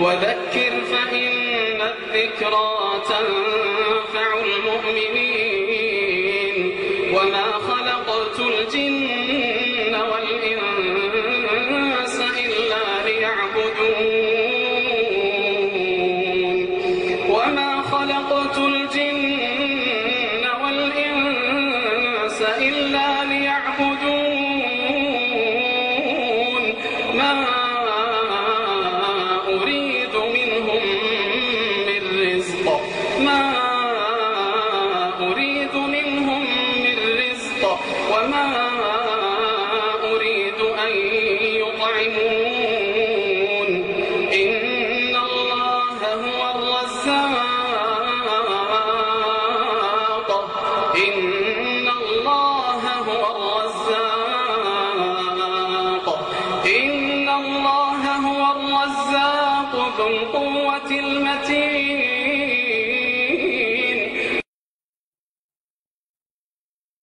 وذكر فإن الذكرى تنفع المؤمنين وما خلقت الجن والإنس إلا ليعبدون وما خلقت الجن والإنس إلا ليعبدون ما أريد منهم من رزق وما أريد أن يطعمون إن الله هو الرزاق إن الله هو الرزاق ذو القوة المتين